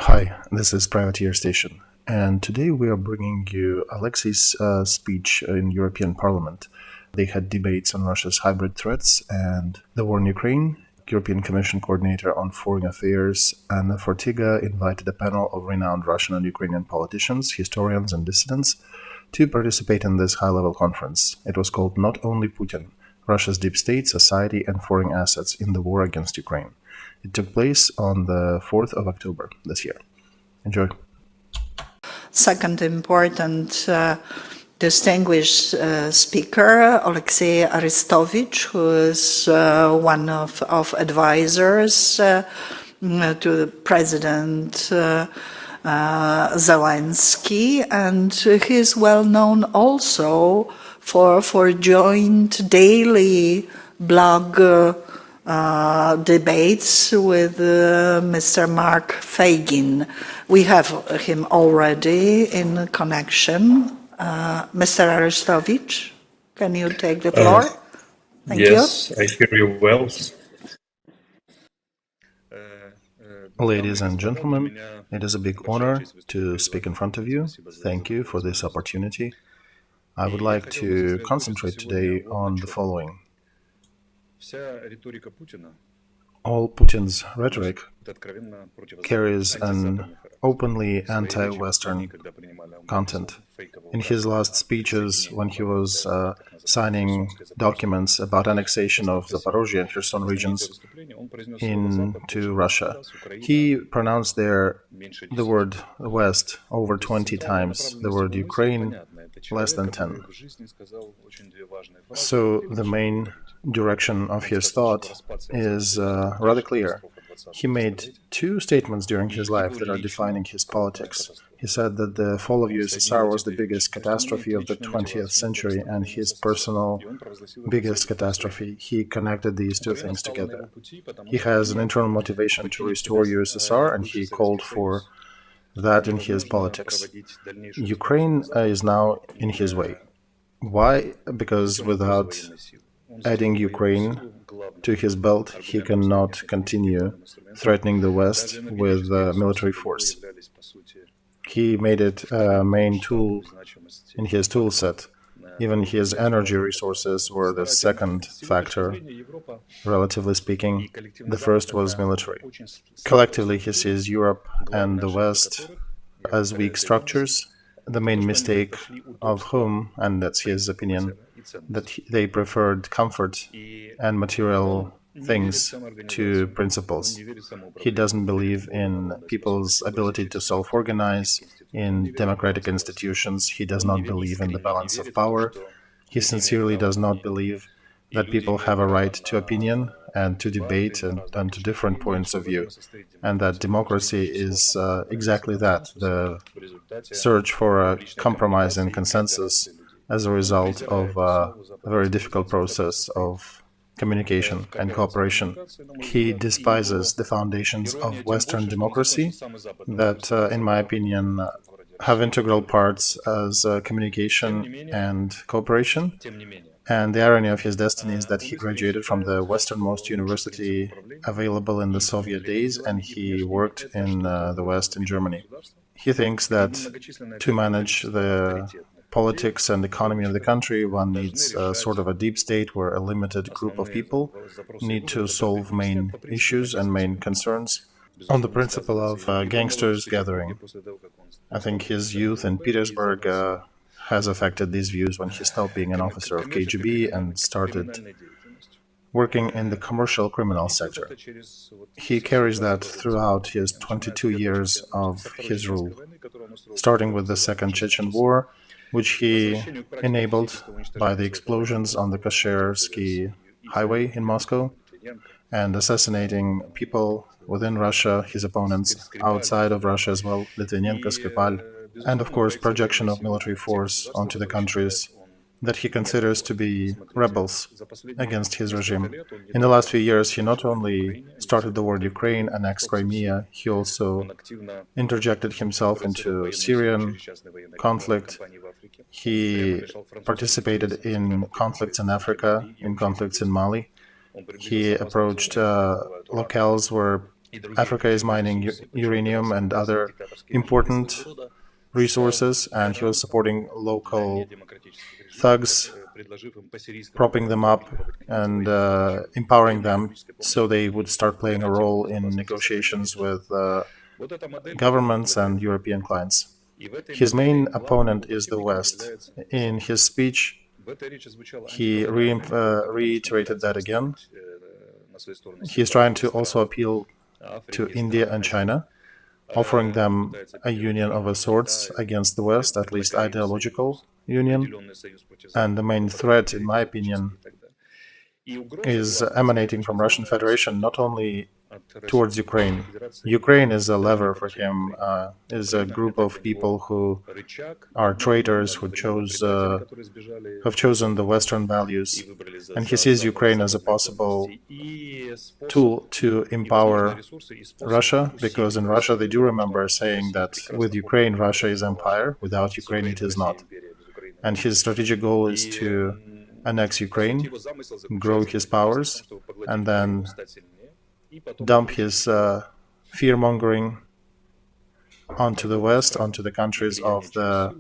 Hi, this is Privateer Station, and today we are bringing you Alexey's speech in European Parliament. They had debates on Russia's hybrid threats and the war in Ukraine. European Commission Coordinator on Foreign Affairs Anna Fotyga invited a panel of renowned Russian and Ukrainian politicians, historians, and dissidents to participate in this high-level conference. It was called Not Only Putin, Russia's Deep State, Society, and Foreign Assets in the War Against Ukraine. It took place on the 4th of October this year. Enjoy. Second important distinguished speaker, Oleksiy Arestovych, who is one of advisors to the President Zelensky, and he is well known also for joint daily blog debates with Mr. Mark Feygin. We have him already in connection. Mr. Arestovych, can you take the floor? Thank you. Yes, I hear you well. Ladies and gentlemen, it is a big honor to speak in front of you. Thank you for this opportunity. I would like to concentrate today on the following. All Putin's rhetoric carries an openly anti-Western content. In his last speeches, when he was signing documents about annexation of Zaporozhye and Kherson regions into Russia, he pronounced there the word West over 20 times, the word Ukraine less than 10. So the main direction of his thought is rather clear. He made two statements during his life that are defining his politics. He said that the fall of USSR was the biggest catastrophe of the 20th century and his personal biggest catastrophe. He connected these two things together. He has an internal motivation to restore USSR, and he called for that in his politics. Ukraine is now in his way. Why? Because without adding Ukraine to his belt, he cannot continue threatening the West with military force. He made it a main tool in his tool set. Even his energy resources were the second factor, relatively speaking. The first was military. Collectively, he sees Europe and the West as weak structures, the main mistake of whom, and that's his opinion, that they preferred comfort and material things to principles. He doesn't believe in people's ability to self-organize, in democratic institutions. He does not believe in the balance of power. He sincerely does not believe that people have a right to opinion and to debate and to different points of view, and that democracy is exactly that, the search for a compromise and consensus as a result of a very difficult process of communication and cooperation. He despises the foundations of Western democracy that, in my opinion, have integral parts as communication and cooperation. And the irony of his destiny is that he graduated from the westernmost university available in the Soviet days, and he worked in the West in Germany. He thinks that to manage the politics and economy of the country, one needs sort of a deep state where a limited group of people need to solve main issues and main concerns on the principle of gangsters gathering. I think his youth in Petersburg has affected these views when he stopped being an officer of KGB and started working in the commercial criminal sector. He carries that throughout his 22 years of his rule, starting with the Second Chechen War, which he enabled by the explosions on the Kashersky highway in Moscow, and assassinating people within Russia, his opponents, outside of Russia as well, Litvinenko, Skripal, and of course projection of military force onto the countries that he considers to be rebels against his regime. In the last few years, he not only started the war in Ukraine, annexed Crimea, he also interjected himself into Syrian conflict. He participated in conflicts in Africa, in conflicts in Mali. He approached locales where Africa is mining uranium and other important resources, and he was supporting local thugs, propping them up and empowering them so they would start playing a role in negotiations with governments and European clients. His main opponent is the West. In his speech, he reiterated that again. He's trying to also appeal to India and China, offering them a union of a sorts against the West, at least ideological union. And the main threat, in my opinion, is emanating from Russian Federation, not only towards Ukraine. Ukraine is a lever for him, is a group of people who are traitors, who have chosen the Western values, and he sees Ukraine as a possible tool to empower Russia, because in Russia they do remember saying that with Ukraine, Russia is empire, without Ukraine it is not. And his strategic goal is to annex Ukraine, grow his powers, and then dump his fear-mongering onto the West, onto the countries of the,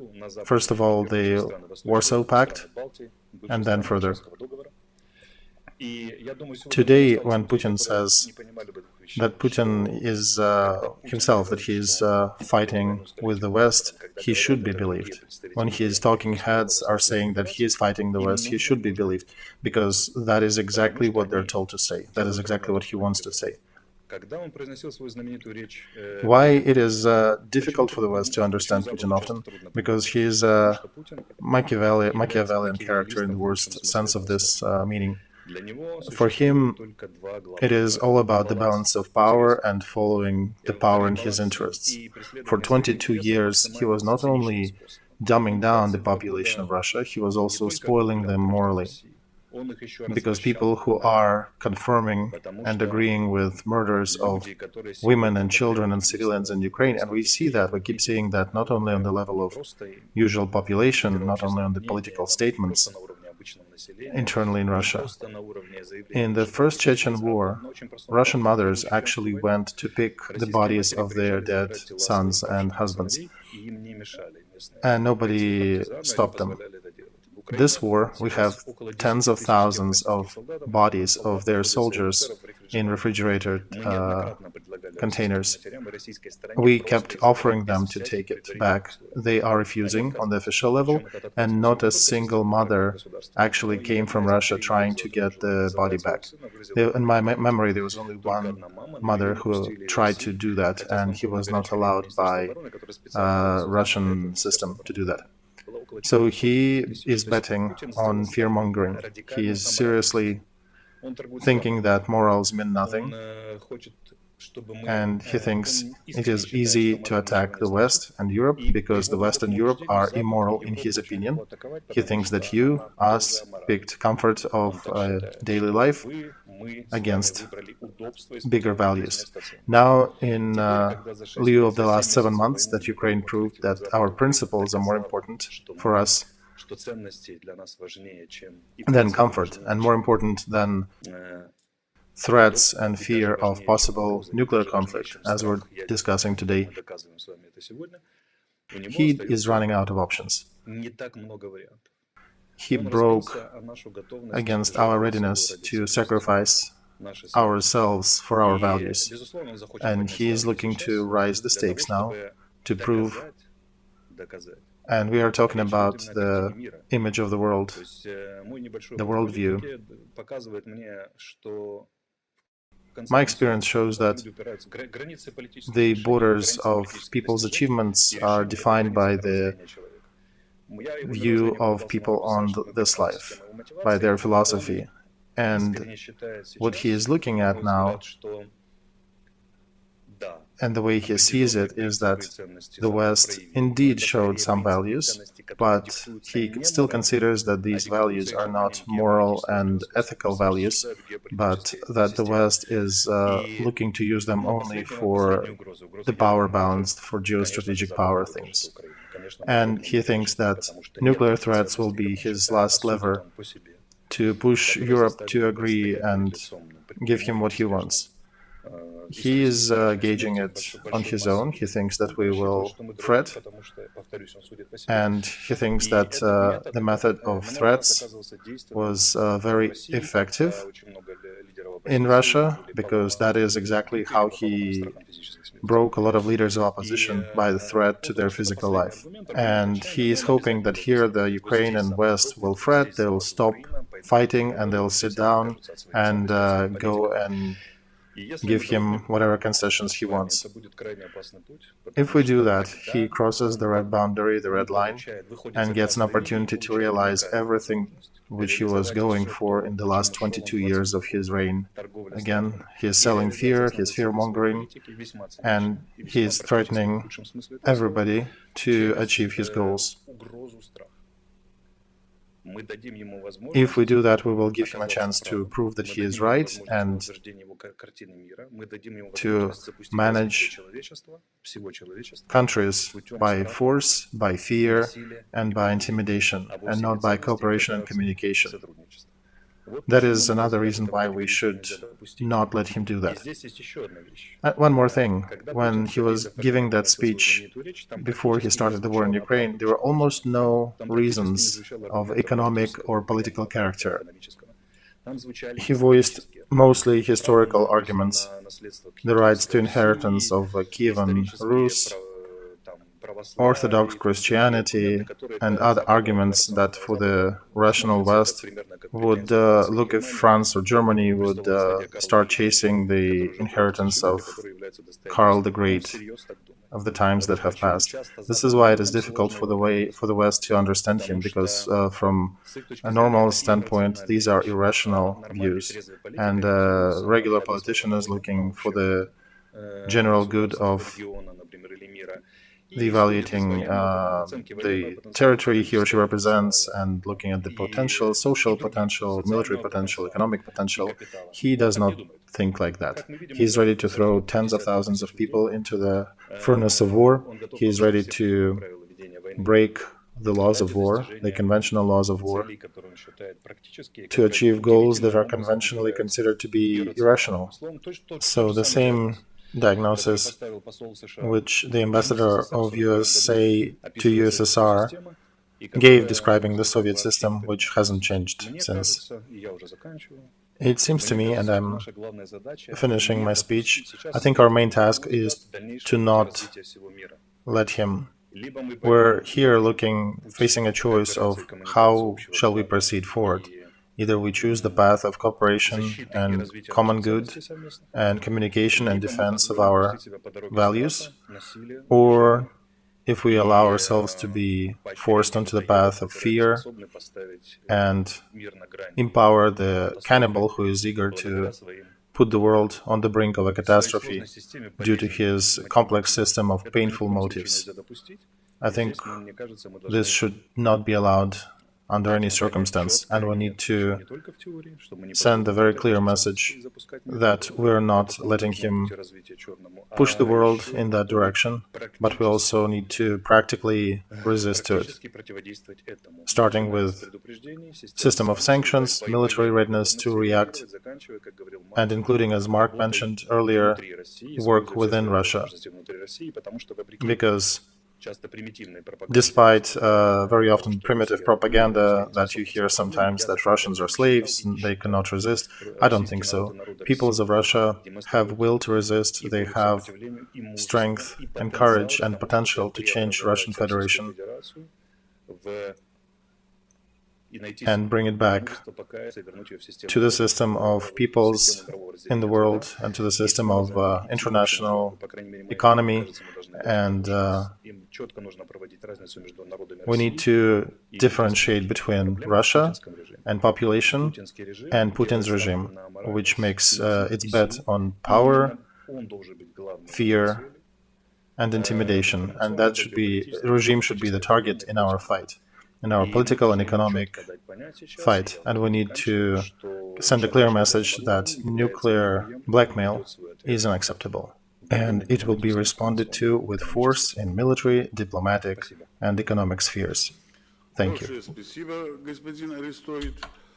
first of all, the Warsaw Pact, and then further. Today, when Putin says that Putin is himself, that he is fighting with the West, he should be believed. When his talking heads are saying that he is fighting the West, he should be believed, because that is exactly what they're told to say. That is exactly what he wants to say. Why it is difficult for the West to understand Putin often? Because he is a Machiavellian character in the worst sense of this meaning. For him, it is all about the balance of power and following the power in his interests. For 22 years, he was not only dumbing down the population of Russia, he was also spoiling them morally. Because people who are confirming and agreeing with murders of women and children and civilians in Ukraine, and we see that, we keep seeing that not only on the level of usual population, not only on the political statements internally in Russia. In the first Chechen war, Russian mothers actually went to pick the bodies of their dead sons and husbands, and nobody stopped them. This war, we have tens of thousands of bodies of their soldiers in refrigerated containers. We kept offering them to take it back. They are refusing on the official level, and not a single mother actually came from Russia trying to get the body back. In my memory, there was only one mother who tried to do that, and he was not allowed by Russian system to do that. So he is betting on fear-mongering. He is seriously thinking that morals mean nothing, and he thinks it is easy to attack the West and Europe because the West and Europe are immoral in his opinion. He thinks that you, us, picked comfort of daily life against bigger values. Now, in lieu of the last 7 months, that Ukraine proved that our principles are more important for us than comfort, and more important than threats and fear of possible nuclear conflict, as we're discussing today. He is running out of options. He broke against our readiness to sacrifice ourselves for our values. And he is looking to rise the stakes now to prove. And we are talking about the image of the world, the worldview. My experience shows that the borders of people's achievements are defined by the view of people on this life, by their philosophy. And what he is looking at now, and the way he sees it, is that the West indeed showed some values, but he still considers that these values are not moral and ethical values, but that the West is looking to use them only for the power balance, for geostrategic power things. And he thinks that nuclear threats will be his last lever to push Europe to agree and give him what he wants. He is gauging it on his own. He thinks that we will threat, and he thinks that the method of threats was very effective in Russia, because that is exactly how he broke a lot of leaders of opposition by the threat to their physical life. And he is hoping that here the Ukraine and West will fret, they'll stop fighting, and they'll sit down and go and give him whatever concessions he wants. If we do that, he crosses the red boundary, the red line, and gets an opportunity to realize everything which he was going for in the last 22 years of his reign. Again, he is selling fear, he is fear-mongering, and he is threatening everybody to achieve his goals. If we do that, we will give him a chance to prove that he is right and to manage countries by force, by fear, and by intimidation, and not by cooperation and communication. That is another reason why we should not let him do that. One more thing. When he was giving that speech before he started the war in Ukraine, there were almost no reasons of economic or political character. He voiced mostly historical arguments, the rights to inheritance of Kievan Rus, Orthodox Christianity, and other arguments that for the rational West would look if France or Germany would start chasing the inheritance of Karl the Great of the times that have passed. This is why it is difficult for the West to understand him, because from a normal standpoint, these are irrational views, and a regular politician is looking for the general good of evaluating the territory he or she represents and looking at the potential, social potential, military potential, economic potential. He does not think like that. He's ready to throw tens of thousands of people into the furnace of war. He's ready to break the laws of war, the conventional laws of war, to achieve goals that are conventionally considered to be irrational. So the same diagnosis which the ambassador of USA to USSR gave describing the Soviet system, which hasn't changed since. It seems to me, and I'm finishing my speech, I think our main task is to not let him. We're here facing a choice of how shall we proceed forward. Either we choose the path of cooperation and common good and communication and defense of our values, or if we allow ourselves to be forced onto the path of fear and empower the cannibal who is eager to put the world on the brink of a catastrophe due to his complex system of painful motives. I think this should not be allowed under any circumstance, and we need to send a very clear message that we're not letting him push the world in that direction, but we also need to practically resist to it, starting with system of sanctions, military readiness to react, and including, as Mark mentioned earlier, work within Russia, because despite very often primitive propaganda that you hear sometimes that Russians are slaves and they cannot resist, I don't think so. Peoples of Russia have will to resist, they have strength and courage and potential to change Russian Federation and bring it back to the system of peoples in the world and to the system of international economy. And we need to differentiate between Russia and population and Putin's regime, which makes its bet on power, fear, and intimidation. And that should be, the regime should be the target in our fight, in our political and economic fight. And we need to send a clear message that nuclear blackmail is unacceptable. And it will be responded to with force in military, diplomatic, and economic spheres. Thank you.